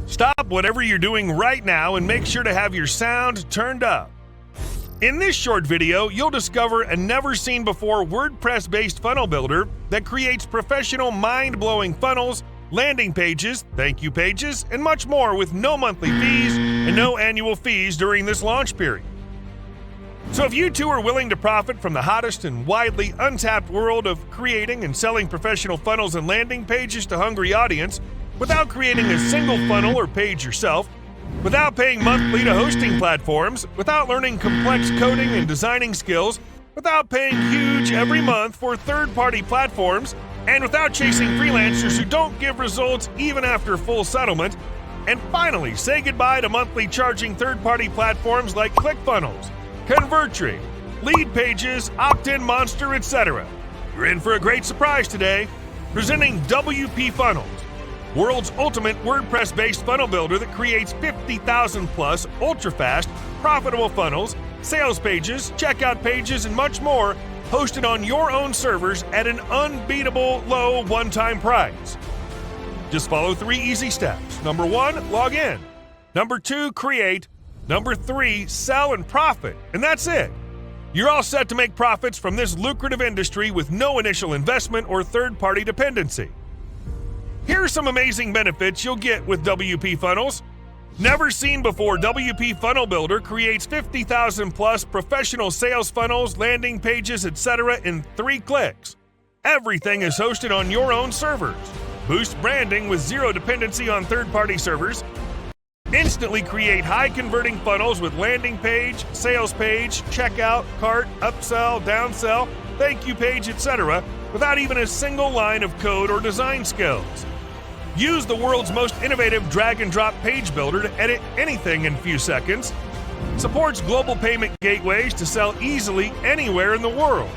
Stop whatever you're doing right now and make sure to have your sound turned up. In this short video, you'll discover a never-seen-before WordPress-based funnel builder that creates professional, mind-blowing funnels, landing pages, thank you pages, and much more with no monthly fees and no annual fees during this launch period. So if you too are willing to profit from the hottest and widely untapped world of creating and selling professional funnels and landing pages to hungry audience without creating a single funnel or page yourself, without paying monthly to hosting platforms, without learning complex coding and designing skills, without paying huge every month for third-party platforms, and without chasing freelancers who don't give results even after full settlement, and finally say goodbye to monthly charging third-party platforms like ClickFunnels, ConvertRate, Lead Pages, Opt-in Monster, etc. You're in for a great surprise today. Presenting WP Funnels, world's ultimate WordPress-based funnel builder that creates 50,000-plus ultra-fast, profitable funnels, sales pages, checkout pages, and much more, hosted on your own servers at an unbeatable low one-time price. Just follow 3 easy steps. Number 1, log in. Number 2, create. Number 3, sell and profit. And that's it. You're all set to make profits from this lucrative industry with no initial investment or third-party dependency. Here are some amazing benefits you'll get with WP Funnels. Never seen before, WP Funnel Builder creates 50,000-plus professional sales funnels, landing pages, etc. in 3 clicks. Everything is hosted on your own servers. Boost branding with zero dependency on third-party servers. Instantly create high-converting funnels with landing page, sales page, checkout, cart, upsell, downsell, thank you page, etc. without even a single line of code or design skills. Use the world's most innovative drag-and-drop page builder to edit anything in a few seconds. Supports global payment gateways to sell easily anywhere in the world.